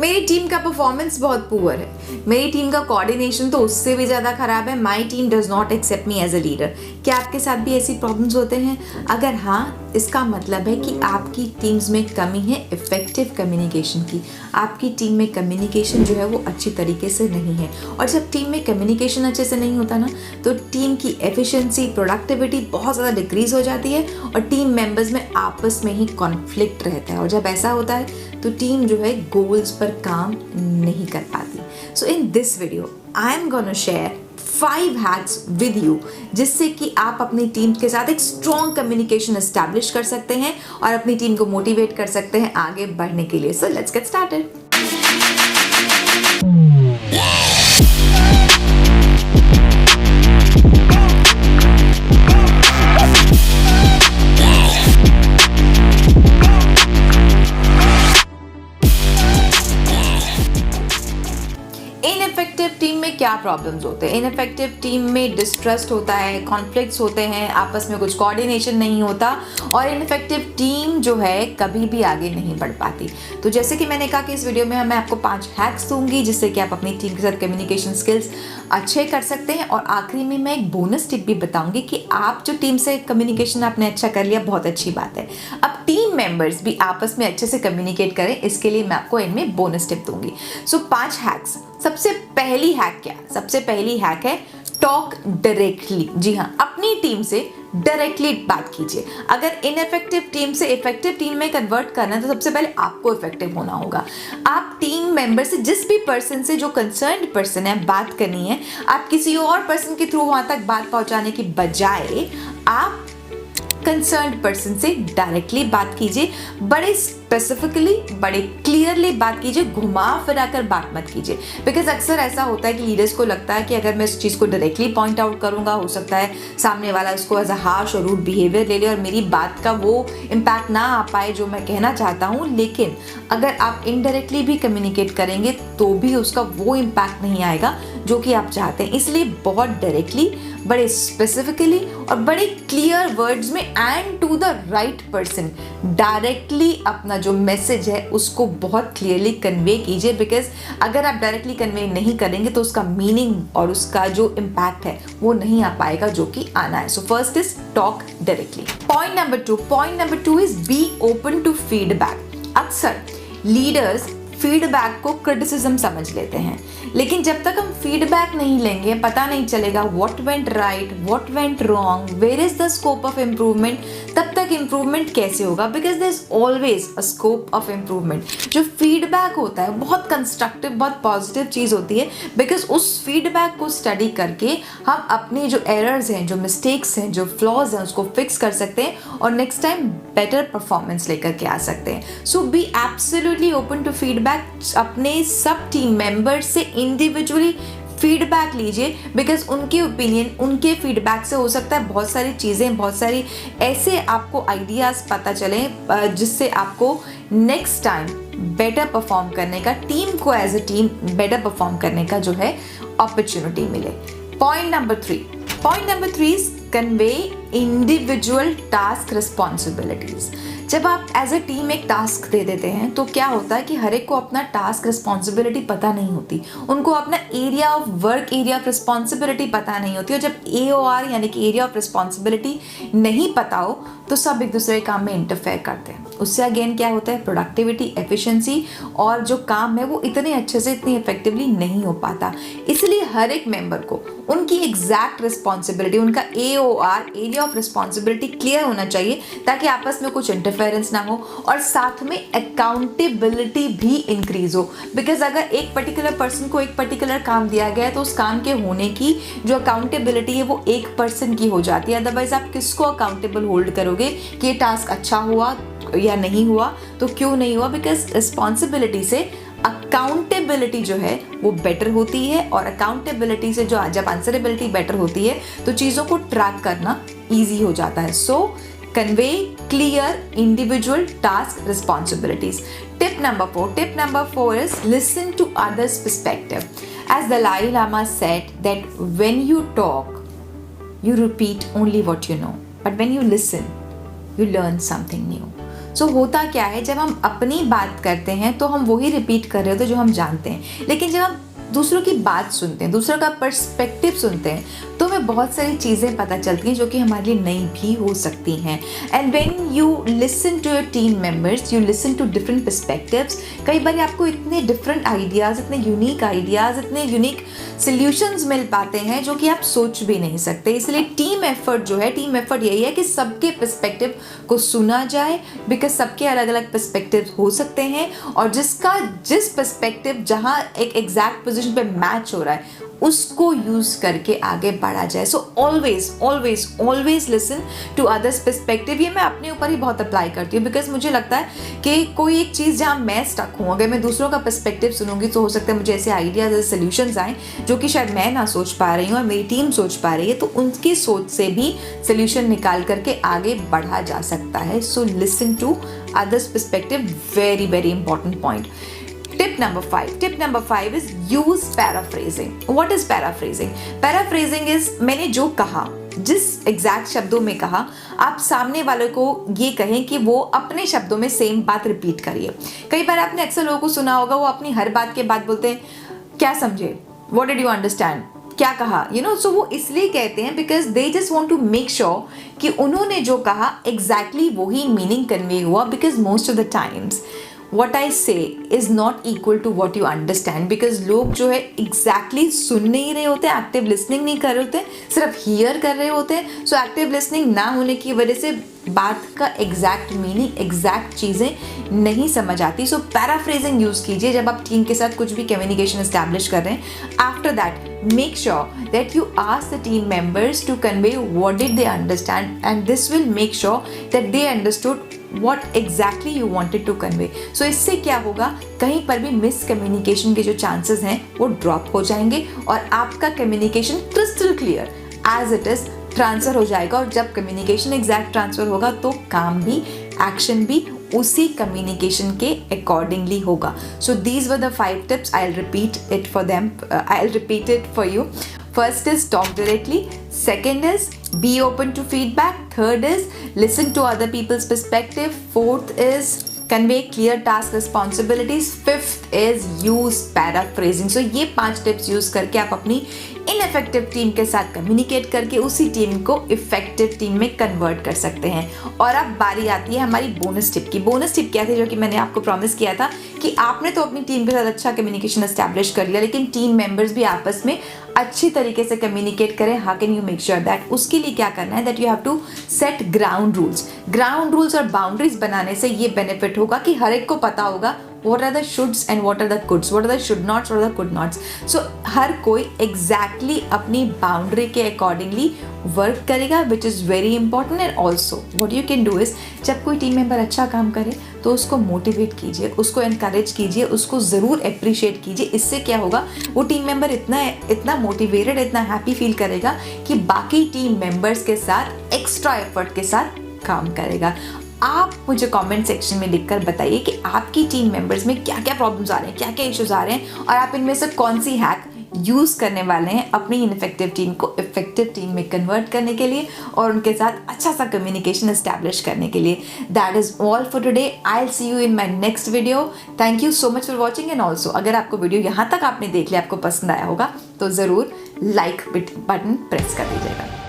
मेरी टीम का परफॉर्मेंस बहुत पुअर है, मेरी टीम का कोऑर्डिनेशन तो उससे भी ज़्यादा खराब है, my team does not accept me as a leader. क्या आपके साथ भी ऐसी प्रॉब्लम्स होते हैं? अगर हाँ, इसका मतलब है कि आपकी टीम्स में कमी है इफेक्टिव कम्युनिकेशन की। आपकी टीम में कम्युनिकेशन जो है वो अच्छी तरीके से नहीं है, और जब टीम में कम्युनिकेशन अच्छे से नहीं होता ना, तो टीम की एफिशिएंसी, प्रोडक्टिविटी बहुत ज़्यादा डिक्रीज हो जाती है और टीम मेंबर्स में आपस में ही कॉन्फ्लिक्ट रहता है, और जब ऐसा होता है तो टीम जो है गोल्स पर काम नहीं कर पाती। So in this video I am gonna share 5 hacks with you, जिससे कि आप अपनी टीम के साथ एक स्ट्रॉन्ग कम्युनिकेशन एस्टैब्लिश कर सकते हैं और अपनी टीम को मोटिवेट कर सकते हैं आगे बढ़ने के लिए। So let's get started. Ineffective team में क्या प्रॉब्लम्स होते हैं? इनइफेक्टिव टीम में डिस्ट्रस्ट होता है, कॉन्फ्लिक्ट्स होते हैं, आपस में कुछ कोऑर्डिनेशन नहीं होता, और इनइफेक्टिव टीम जो है कभी भी आगे नहीं बढ़ पाती। तो जैसे कि मैंने कहा कि इस वीडियो में मैं आपको 5 हैक्स दूंगी जिससे कि आप अपनी टीम के साथ कम्युनिकेशन स्किल्स अच्छे कर सकते हैं, और आखिरी में मैं एक बोनस टिप भी बताऊंगी कि आप जो टीम से कम्युनिकेशन आपने अच्छा कर लिया, बहुत अच्छी बात है, अब टीम मेंबर्स भी आपस में अच्छे से कम्युनिकेट करें, इसके लिए मैं आपको इनमें बोनस टिप दूंगी। सो 5 हैक्स। सबसे पहली हैक क्या? सबसे पहली हैक है टॉक डायरेक्टली। जी हाँ, अपनी टीम से डायरेक्टली बात कीजिए। अगर इनइफेक्टिव टीम से इफेक्टिव टीम में कन्वर्ट करना है तो सबसे पहले आपको इफेक्टिव होना होगा। आप टीम मेंबर से, जिस भी पर्सन से जो कंसर्न्ड पर्सन है, बात करनी है, आप किसी और पर्सन के थ्रू वहां तक बात पहुंचाने की बजाय आप कंसर्न्ड पर्सन से डायरेक्टली बात कीजिए। बड़े स्पेसिफिकली, बड़े क्लियरली बात कीजिए, घुमा फिरा कर बात मत कीजिए। बिकॉज अक्सर ऐसा होता है कि लीडर्स को लगता है कि अगर मैं इस चीज़ को डायरेक्टली पॉइंट आउट करूंगा, हो सकता है सामने वाला इसको एज अ हार्श और रूड बिहेवियर ले ले और मेरी बात का वो इम्पैक्ट ना आ पाए जो मैं कहना चाहता हूँ। लेकिन अगर आप इनडायरेक्टली भी कम्युनिकेट करेंगे तो भी उसका वो इम्पैक्ट नहीं आएगा जो कि आप चाहते हैं। इसलिए बहुत डायरेक्टली, बड़े स्पेसिफिकली और बड़े क्लियर वर्ड्स में and to the right person directly अपना जो मैसेज है उसको बहुत क्लियरली कन्वे कीजिए। बिकॉज अगर आप डायरेक्टली कन्वे नहीं करेंगे तो उसका मीनिंग और उसका जो इम्पैक्ट है वो नहीं आ पाएगा जो कि आना है। So first is talk directly. Point number two is be open to feedback. अक्सर लीडर्स फीडबैक को क्रिटिसिज्म समझ लेते हैं, लेकिन जब तक हम फीडबैक नहीं लेंगे पता नहीं चलेगा what went right, what went wrong, where is the scope of improvement, तब तक इम्प्रूवमेंट कैसे होगा? Because there is always a scope of improvement. जो फीडबैक होता है बहुत कंस्ट्रक्टिव, बहुत पॉजिटिव चीज़ होती है, बिकॉज उस फीडबैक को स्टडी करके हम अपने जो एरर्स हैं, जो मिस्टेक्स हैं, जो फ्लॉज हैं, उसको फिक्स कर सकते हैं और नेक्स्ट टाइम बेटर परफॉर्मेंस लेकर के आ सकते हैं। So be absolutely open to feedback. अपने सब टीम मेंबर्स से इंडिविजुअली फीडबैक लीजिए, बिकॉज उनके ओपिनियन, उनके फीडबैक से हो सकता है बहुत सारी चीज़ें, बहुत सारी ऐसे आपको आइडियाज़ पता चले जिससे आपको नेक्स्ट टाइम बेटर परफॉर्म करने का, टीम को as a team better perform करने का जो है अपॉर्चुनिटी मिले। Point number 3 is convey individual task responsibilities. जब आप एज अ टीम एक टास्क दे देते हैं तो क्या होता है कि हर एक को अपना टास्क रिस्पॉन्सिबिलिटी पता नहीं होती, उनको अपना area of work, area of responsibility पता नहीं होती, और जब AOR यानी कि एरिया ऑफ रिस्पॉन्सिबिलिटी नहीं पता हो तो सब एक दूसरे के काम में इंटरफेयर करते हैं। उससे अगेन क्या होता है, प्रोडक्टिविटी, एफिशिएंसी और जो काम है वो इतने अच्छे से, इतनी इफेक्टिवली नहीं हो पाता। इसलिए हर एक मेंबर को उनकी एग्जैक्ट रिस्पॉन्सिबिलिटी, उनका AOR, area of responsibility clear होना चाहिए ताकि आपस में कुछ इंटरफेरेंस ना हो और साथ में अकाउंटेबिलिटी भी इंक्रीज हो। बिकॉज अगर एक पर्टिकुलर पर्सन को एक पर्टिकुलर काम दिया गया है तो उस काम के होने की जो अकाउंटेबिलिटी है वो एक पर्सन की हो जाती है। अदरवाइज आप किसको अकाउंटेबल होल्ड करोगे कि ये टास्क अच्छा हुआ या नहीं हुआ? तो क्यों नहीं हुआ? बिकॉज रिस्पॉन्सिबिलिटी से अकाउंटेबिलिटी जो है वो बेटर होती है, और अकाउंटेबिलिटी से जो जब आंसरेबिलिटी बेटर होती है तो चीज़ों को ट्रैक करना ईजी हो जाता है। So convey clear individual task responsibilities. Tip number 4 is listen to others' perspective. As Dalai Lama said that when you talk, you repeat only what you know, but when you listen, you learn something new. सो होता क्या है, जब हम अपनी बात करते हैं तो हम वही रिपीट कर रहे होते जो हम जानते हैं, लेकिन जब हम दूसरों की बात सुनते हैं, दूसरों का पर्सपेक्टिव सुनते हैं, तो हमें बहुत सारी चीज़ें पता चलती हैं जो कि हमारे लिए नई भी हो सकती हैं. And when you listen to your team members, you listen to different perspectives. कई बार आपको इतने डिफरेंट आइडियाज़, इतने यूनिक आइडियाज़, इतने यूनिक सॉल्यूशंस मिल पाते हैं जो कि आप सोच भी नहीं सकते. इसलिए टीम एफर्ट जो है, टीम एफर्ट यही है कि सबके पर्सपेक्टिव को सुना जाए, बिकॉज सबके अलग अलग पर्सपेक्टिव हो सकते हैं, और जिस पर्सपेक्टिव जहाँ एक एग्जैक्ट पोजीशन पे मैच हो रहा है उसको यूज़ करके आगे बढ़ा जाए. So always always always listen to others perspective. ये मैं अपने ऊपर ही बहुत अप्लाई करती हूँ, बिकॉज मुझे लगता है कि कोई एक चीज़ जहाँ मैं स्टक हूँ, अगर मैं दूसरों का पर्सपेक्टिव सुनूंगी तो हो सकता है मुझे ऐसे आइडियाज, ऐसे सोल्यूशंस आएँ जो कि शायद मैं ना सोच पा रही हूँ और मेरी टीम सोच पा रही है, तो उनकी सोच से भी सोल्यूशन निकाल करके आगे बढ़ा जा सकता है. So listen to others perspective, very very important point. Tip number 5 is use paraphrasing. What is paraphrasing? Paraphrasing is मैंने जो कहा, जिस एग्जैक्ट शब्दों में कहा, आप सामने वाले को ये कहें कि वो अपने शब्दों में सेम बात रिपीट करिए. कई बार आपने अक्सर लोगों को सुना होगा, वो अपनी हर बात के बाद बोलते हैं, क्या समझे, What did you understand? क्या कहा, सो वो इसलिए कहते हैं because they just want to make sure कि उन्होंने जो कहा एग्जैक्टली वही मीनिंग कन्वे हुआ. Because most of the times what I say is not equal to what you understand, because लोग जो है exactly सुन नहीं रहे होते, एक्टिव लिसनिंग नहीं कर रहे होते, सिर्फ हियर कर रहे होते हैं. सो एक्टिव लिसनिंग ना होने की वजह से बात का एग्जैक्ट मीनिंग, एग्जैक्ट चीज़ें नहीं समझ आती. सो पैराफ्रेजिंग यूज़ कीजिए जब आप टीम के साथ कुछ भी कम्युनिकेशन एस्टैब्लिश कर रहे हैं. After that make sure that you ask the team members to convey what did they understand, and this will make sure that they understood what exactly you wanted to convey. So इससे क्या होगा, कहीं पर भी miscommunication के जो chances हैं वो ड्रॉप हो जाएंगे और आपका communication crystal clear as it is transfer हो जाएगा. और जब कम्युनिकेशन एग्जैक्ट ट्रांसफर होगा तो काम भी, एक्शन भी उसी कम्युनिकेशन के अकॉर्डिंगली होगा. So these were the 5 tips. I'll repeat it for you. First is talk directly. Second is be open to feedback. Third is listen to other people's perspective. Fourth is convey clear task responsibilities. Fifth is use paraphrasing. So ये 5 tips use करके आप अपनी ineffective team के साथ communicate करके उसी team को effective team में कन्वर्ट कर सकते हैं. और अब बारी आती है हमारी बोनस टिप की. बोनस टिप क्या थी, जो कि मैंने आपको प्रॉमिस किया था कि आपने तो अपनी टीम के साथ अच्छा कम्युनिकेशन एस्टैब्लिश कर लिया, लेकिन टीम मेंबर्स भी आपस में अच्छी तरीके से कम्युनिकेट करें. How can you make sure that? उसके लिए क्या करना है, that you have to set ground rules और बाउंड्रीज बनाने से ये बेनिफिट होगा कि हर एक को पता होगा what are the shoulds and what are the coulds, what are the should nots, what are the could nots. So हर कोई exactly अपनी बाउंड्री के अकॉर्डिंगली वर्क करेगा, which is very important. And also what you can do is, जब कोई team member अच्छा काम करे तो उसको मोटिवेट कीजिए, उसको इनकरेज कीजिए, उसको ज़रूर अप्रिशिएट कीजिए. इससे क्या होगा, वो टीम मेंबर इतना मोटिवेटेड, इतना हैप्पी फील करेगा कि बाकी टीम मेंबर्स के साथ एक्स्ट्रा एफर्ट के साथ काम करेगा. आप मुझे कमेंट सेक्शन में लिखकर बताइए कि आपकी टीम मेंबर्स में क्या क्या प्रॉब्लम्स आ रहे हैं, क्या क्या इश्यूज आ रहे हैं, और आप इनमें से कौन सी हैक यूज़ करने वाले हैं अपनी इनफेक्टिव टीम को इफेक्टिव टीम में कन्वर्ट करने के लिए और उनके साथ अच्छा सा कम्युनिकेशन एस्टैब्लिश करने के लिए. That is all for today. I will see you in my next video. Thank you so much for watching. And also अगर आपको वीडियो यहाँ तक आपने देख लिया, आपको पसंद आया होगा, तो ज़रूर लाइक बटन प्रेस कर दीजिएगा.